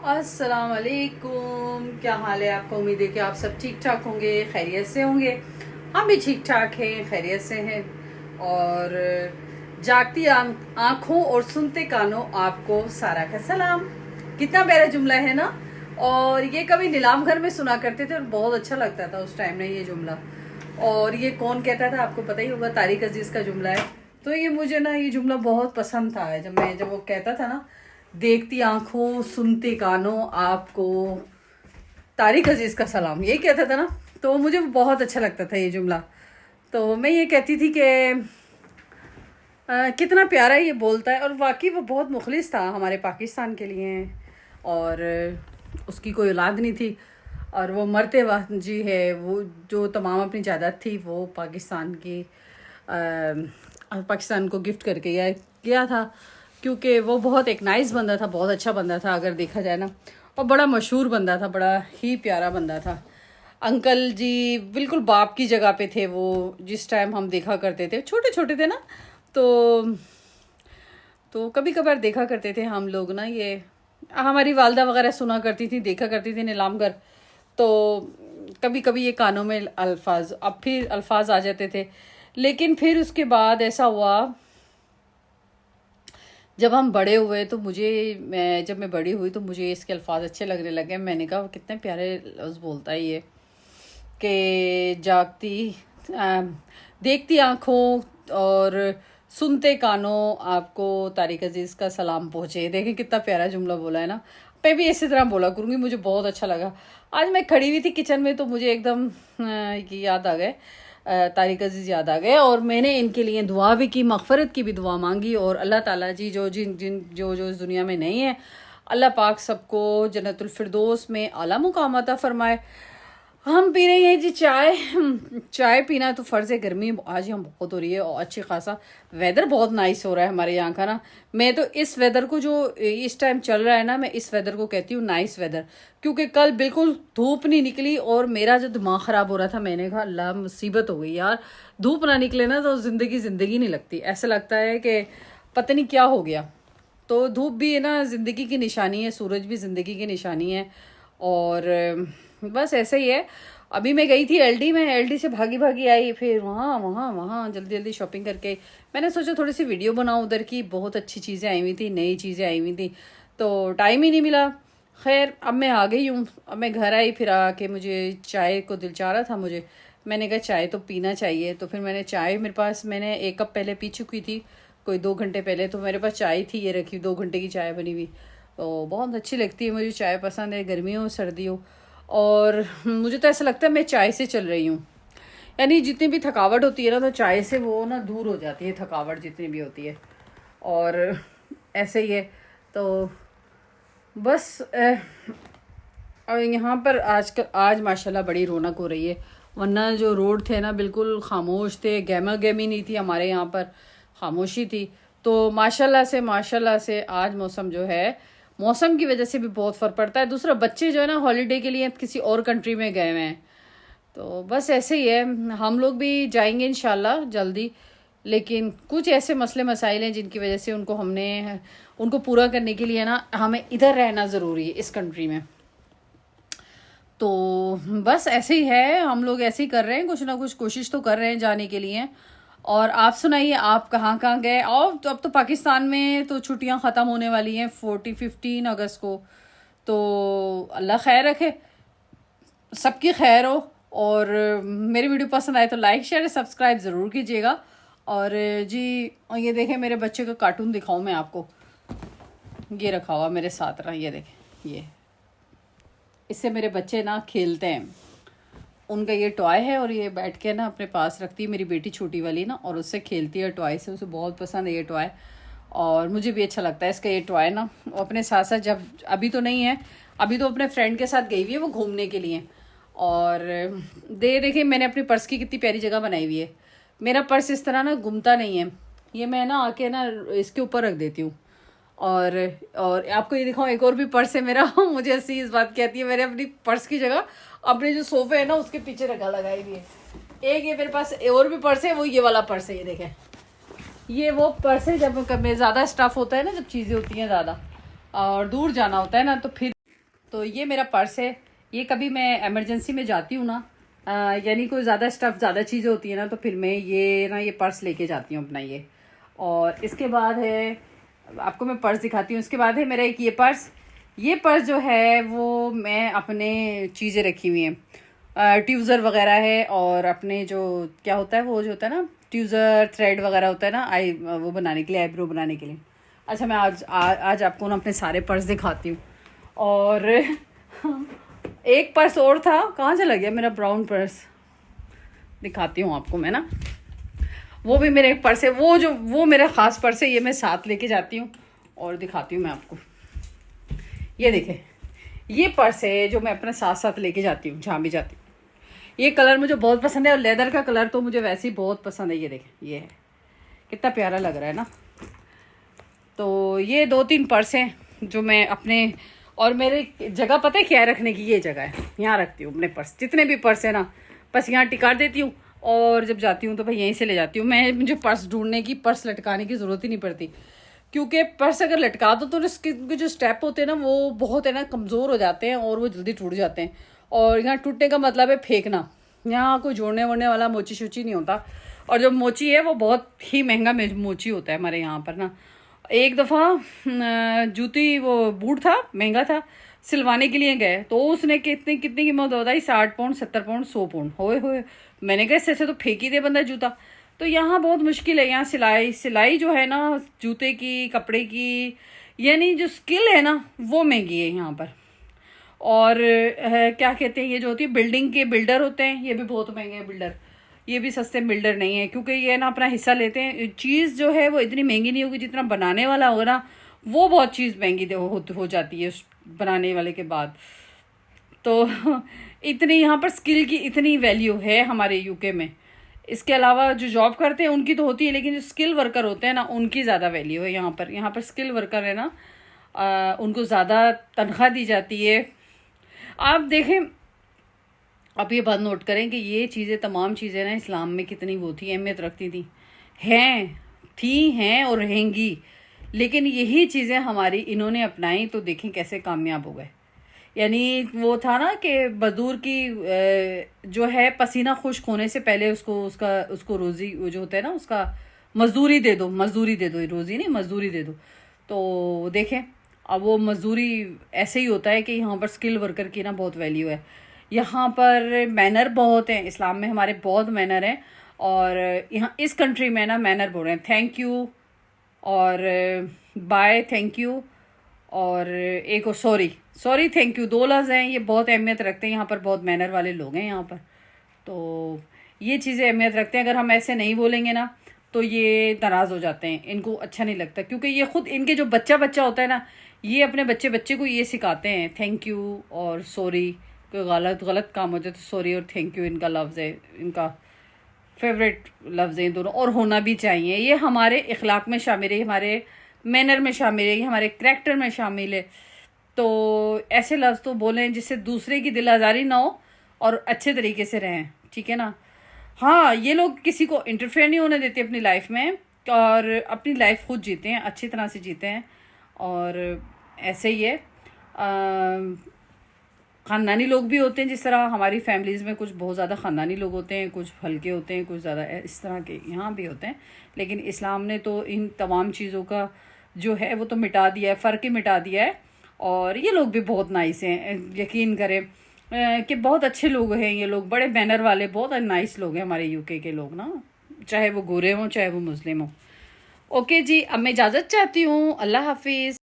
अस्सलाम वालेकुम। क्या हाल है आपका? उम्मीद है कि आप सब ठीक ठाक होंगे, खैरियत से होंगे। हम भी ठीक ठाक हैं, खैरियत से हैं। और जागती आंखों और सुनते कानों आपको सारा का सलाम। कितना प्यारा जुमला है ना। और ये कभी नीलाम घर में सुना करते थे और बहुत अच्छा लगता था उस टाइम में ये जुमला। और ये कौन कहता था आपको पता ही होगा, तारिक अजीज का जुमला है। तो ये मुझे ना ये जुमला बहुत पसंद था जब वो कहता था ना, देखती आंखों सुनते कानों आपको तारिक अजीज का सलाम, यही कहता था ना। तो मुझे बहुत अच्छा लगता था ये जुमला। तो मैं ये कहती थी कि कितना प्यारा ये बोलता है। और वाकई वो बहुत मुखलिस था हमारे पाकिस्तान के लिए। और उसकी कोई औलाद नहीं थी और वो मरते वक्त जी है वो जो तमाम अपनी जायदाद थी वो पाकिस्तान को गिफ्ट करके गया था, क्योंकि वो बहुत एक नाइस बंदा था, बहुत अच्छा बंदा था अगर देखा जाए ना। और बड़ा मशहूर बंदा था, बड़ा ही प्यारा बंदा था। अंकल जी बिल्कुल बाप की जगह पे थे वो। जिस टाइम हम देखा करते थे, छोटे छोटे थे ना, तो कभी कभार देखा करते थे हम लोग ना। ये हमारी वालदा वगैरह सुना करती थी, देखा करती थी नीलामगर। तो कभी कभी ये कानों में अल्फाज, अब फिर अल्फाज आ जाते थे। लेकिन फिर उसके बाद ऐसा हुआ, जब हम बड़े हुए तो जब मैं बड़ी हुई तो मुझे इसके अल्फाज अच्छे लगने लगे। मैंने कहा कितने प्यारे लफ्ज़ बोलता है ये, कि देखती आंखों और सुनते कानों आपको तारिक अजीज़ का सलाम पहुँचे। देखें कितना प्यारा जुमला बोला है ना। मैं भी इसी तरह बोला करूँगी, मुझे बहुत अच्छा लगा। आज मैं खड़ी हुई थी किचन में तो मुझे एकदम याद आ गए, तारिक अजीज़ याद आ गए। और मैंने इनके लिए दुआ भी की, मग़फ़रत की भी दुआ मांगी। और अल्लाह ताला जी जो इस दुनिया में नहीं है, अल्लाह पाक सबको जन्नतुल फिरदौस में आला मुकाम अता फरमाए। हम पी रहे हैं जी चाय। चाय पीना तो फ़र्ज़ है। गर्मी आज यहाँ बहुत हो रही है और अच्छी खासा वेदर बहुत नाइस हो रहा है हमारे यहाँ का ना। मैं तो इस वेदर को, जो इस टाइम चल रहा है ना, मैं इस वेदर को कहती हूँ नाइस वेदर। क्योंकि कल बिल्कुल धूप नहीं निकली और मेरा जो दिमाग ख़राब हो रहा था, मैंने कहा अल्लाह मुसीबत हो गई यार, धूप ना निकले ना तो ज़िंदगी नहीं लगती। ऐसा लगता है कि पता नहीं क्या हो गया। तो धूप भी है ना ज़िंदगी की निशानी है, सूरज भी ज़िंदगी की निशानी है। और बस ऐसे ही है। अभी मैं गई थी एलडी में, एलडी से भागी भागी आई, फिर वहाँ वहाँ वहाँ जल्दी जल्दी शॉपिंग करके मैंने सोचा थोड़ी सी वीडियो बनाऊँ उधर की। बहुत अच्छी चीज़ें आई हुई थी, नई चीज़ें आई हुई थी, तो टाइम ही नहीं मिला। खैर अब मैं आ गई हूँ। अब मैं घर आई, फिर आके मुझे चाय को दिल चाह रहा था मुझे। मैंने कहा चाय तो पीना चाहिए, तो फिर मैंने चाय, मेरे पास मैंने 1 कप पहले पी चुकी थी, कोई 2 घंटे पहले। तो मेरे पास चाय थी, ये रखी 2 घंटे की चाय बनी हुई। तो बहुत अच्छी लगती है मुझे, चाय पसंद है, गर्मियों सर्दियों। और मुझे तो ऐसा लगता है मैं चाय से चल रही हूँ। यानी जितनी भी थकावट होती है ना, तो चाय से वो ना दूर हो जाती है, थकावट जितनी भी होती है। और ऐसे ही है। तो बस और यहाँ पर आज माशाल्लाह बड़ी रौनक हो रही है। वरना जो रोड थे ना बिल्कुल खामोश थे, गहमा गहमी नहीं थी हमारे यहाँ पर, खामोशी थी। तो माशाल्लाह से आज मौसम जो है, मौसम की वजह से भी बहुत फ़र्क पड़ता है। दूसरा बच्चे जो है ना हॉलीडे के लिए किसी और कंट्री में गए हुए हैं। तो बस ऐसे ही है, हम लोग भी जाएंगे इंशाल्लाह जल्दी। लेकिन कुछ ऐसे मसले मसाइल हैं जिनकी वजह से उनको पूरा करने के लिए ना हमें इधर रहना ज़रूरी है इस कंट्री में। तो बस ऐसे ही है, हम लोग ऐसे ही कर रहे हैं, कुछ ना कुछ कोशिश तो कर रहे हैं जाने के लिए। और आप सुनाइए, आप कहाँ कहाँ गए? और तो अब तो पाकिस्तान में तो छुट्टियां ख़त्म होने वाली हैं 15 अगस्त को। तो अल्लाह खैर रखे, सबकी खैर हो। और मेरी वीडियो पसंद आए तो लाइक शेयर सब्सक्राइब ज़रूर कीजिएगा। और जी ये देखें, मेरे बच्चे का कार्टून दिखाऊं मैं आपको, ये रखा हुआ मेरे साथ रहा, ये देखें, ये इससे मेरे बच्चे ना खेलते हैं। उनका ये टॉय है और ये बैठ के ना अपने पास रखती है मेरी बेटी छोटी वाली ना, और उससे खेलती है टॉय से। उसे बहुत पसंद है ये टॉय और मुझे भी अच्छा लगता है इसका ये टॉय ना। अपने साथ साथ, जब अभी तो नहीं है, अभी तो अपने फ्रेंड के साथ गई हुई है वो घूमने के लिए। और देखिए मैंने अपनी पर्स की कितनी प्यारी जगह बनाई हुई है। मेरा पर्स इस तरह ना घूमता नहीं है, ये मैं ना आके ना इसके ऊपर रख देती हूँ। और आपको ये दिखाऊं, एक और भी पर्स है मेरा। मुझे ऐसी इस बात कहती है, मैंने अपनी पर्स की जगह अपने जो सोफे है ना उसके पीछे लगाई हुई है। एक ये मेरे पास और भी पर्स है, वो ये वाला पर्स है, ये देखें, ये वो पर्स है जब ज़्यादा स्टफ़ होता है ना, जब चीज़ें होती हैं ज़्यादा और दूर जाना होता है ना, तो फिर तो ये मेरा पर्स है। ये कभी मैं इमरजेंसी में जाती हूँ ना, यानी कोई ज़्यादा स्टफ़ ज़्यादा चीज़ें होती है ना, तो फिर मैं ये पर्स लेके जाती हूँ अपना ये। और इसके बाद है, आपको मैं पर्स दिखाती हूँ। इसके बाद है मेरा एक ये पर्स जो है वो मैं अपने चीज़ें रखी हुई हैं, ट्यूज़र वगैरह है, और अपने जो क्या होता है वो जो होता है ना ट्यूज़र थ्रेड वगैरह होता है ना, वो बनाने के लिए, आईब्रो बनाने के लिए। अच्छा, मैं आज आपको ना अपने सारे पर्स दिखाती हूँ। और एक पर्स और था, कहाँ चला गया मेरा ब्राउन पर्स, दिखाती हूँ आपको मैं ना। वो भी मेरा एक पर्स है, वो मेरा ख़ास पर्स है, ये मैं साथ लेके जाती हूँ और दिखाती हूँ मैं आपको। ये देखें, ये पर्स है जो मैं अपने साथ साथ लेके जाती हूँ जहाँ भी जाती हूँ। ये कलर मुझे बहुत पसंद है, और लेदर का कलर तो मुझे वैसे ही बहुत पसंद है। ये देखें, ये है, कितना प्यारा लग रहा है ना। तो ये 2-3 पर्स हैं जो मैं अपने, और मेरे जगह पता है क्या है रखने की, ये जगह है, यहाँ रखती हूँ अपने पर्स। जितने भी पर्स है ना, बस यहाँ टिका देती हूँ, और जब जाती हूँ तो भाई यहीं से ले जाती हूँ। मुझे पर्स ढूंढने की, पर्स लटकाने की ज़रूरत ही नहीं पड़ती, क्योंकि पर्स अगर लटका दो तो उसके जो स्टेप होते हैं ना वो बहुत है ना कमज़ोर हो जाते हैं, और वो जल्दी टूट जाते हैं। और यहाँ टूटने का मतलब है फेंकना, यहाँ कोई जोड़ने वोड़ने वाला मोची शोची नहीं होता। और जो मोची है वो बहुत ही महंगा मोची होता है हमारे यहाँ पर ना। एक दफ़ा जूती, वो बूट था, महंगा था, सिलवाने के लिए गए तो उसने कितनी कितनी कीमत बताई, 60 पाउंड, 70 पाउंड, 100 पाउंड। होए मैंने कहा इससे तो फेंक ही दे बंदा जूता। तो यहाँ बहुत मुश्किल है, यहाँ सिलाई जो है ना जूते की, कपड़े की, यानी जो स्किल है ना वो महंगी है यहाँ पर। और क्या कहते हैं, ये जो होती है बिल्डिंग के बिल्डर होते हैं, ये भी बहुत महंगे हैं बिल्डर, ये भी सस्ते बिल्डर नहीं है, क्योंकि ये ना अपना हिस्सा लेते हैं। चीज़ जो है वो इतनी महंगी नहीं होगी, जितना बनाने वाला होगा ना वो बहुत चीज़ महंगी हो जाती है उस बनाने वाले के बाद। तो इतनी यहाँ पर स्किल की इतनी वैल्यू है हमारे यूके में। इसके अलावा जो जॉब करते हैं उनकी तो होती है, लेकिन जो स्किल वर्कर होते हैं ना उनकी ज़्यादा वैल्यू है यहाँ पर। यहाँ पर स्किल वर्कर है ना, उनको ज़्यादा तनख्वाह दी जाती है। आप देखें, आप ये बात नोट करें कि ये चीज़ें, तमाम चीज़ें ना इस्लाम में कितनी वो थी, अहमियत रखती थी, हैं और रहेंगी। लेकिन यही चीज़ें हमारी इन्होंने अपनाई तो देखें कैसे कामयाब हो गए। यानी वो था ना कि मजदूर की जो है पसीना खुश्क होने से पहले उसको रोज़ी, वो जो होता है ना उसका मजदूरी दे दो, रोज़ी नहीं, मजदूरी दे दो। तो देखें अब वो मजदूरी ऐसे ही होता है कि यहाँ पर स्किल वर्कर की ना बहुत वैल्यू है। यहाँ पर मैनर बहुत हैं, इस्लाम में हमारे बहुत मैनर हैं, और यहाँ इस कंट्री में ना मैनर बोल रहे हैं, थैंक यू और बाय, थैंक यू, और एक और सॉरी थैंक यू, 2 लफ्ज़ हैं, ये बहुत अहमियत रखते हैं। यहाँ पर बहुत मैनर वाले लोग हैं यहाँ पर, तो ये चीज़ें अहमियत रखते हैं। अगर हम ऐसे नहीं बोलेंगे ना तो ये नाराज़ हो जाते हैं, इनको अच्छा नहीं लगता, क्योंकि ये खुद इनके जो बच्चा होता है ना, ये अपने बच्चे को ये सिखाते हैं थैंक यू और सॉरी। कोई गलत काम हो जाए तो सॉरी और थैंक यू इनका लफ्ज़ है, इनका फेवरेट लफ्ज़ हैं दोनों, और होना भी चाहिए। ये हमारे इखलाक में शामिल है, हमारे मैनर में शामिल है, हमारे करैक्टर में शामिल है। तो ऐसे लफ्ज़ तो बोलें जिससे दूसरे की दिल आज़ारी ना हो और अच्छे तरीके से रहें, ठीक है ना। हाँ, ये लोग किसी को इंटरफेयर नहीं होने देते अपनी लाइफ में, और अपनी लाइफ खुद जीते हैं, अच्छी तरह से जीते हैं। और ऐसे ही है, ख़ानदानी लोग भी होते हैं, जिस तरह हमारी फैमिलीज़ में कुछ बहुत ज़्यादा ख़ानदानी लोग होते हैं, कुछ हल्के होते हैं, कुछ ज़्यादा इस तरह के यहाँ भी होते हैं। लेकिन इस्लाम ने तो इन तमाम चीज़ों का जो है वो तो मिटा दिया है, फ़र्क ही मिटा दिया है। और ये लोग भी बहुत नाइस हैं, यकीन करें कि बहुत अच्छे लोग हैं ये लोग, बड़े बैनर वाले, बहुत नाइस लोग हैं हमारे यूके के लोग ना, चाहे वो गोरे हों चाहे वो मुस्लिम हों। ओके जी, अब मैं इजाज़त चाहती हूँ, अल्लाह हाफिज़।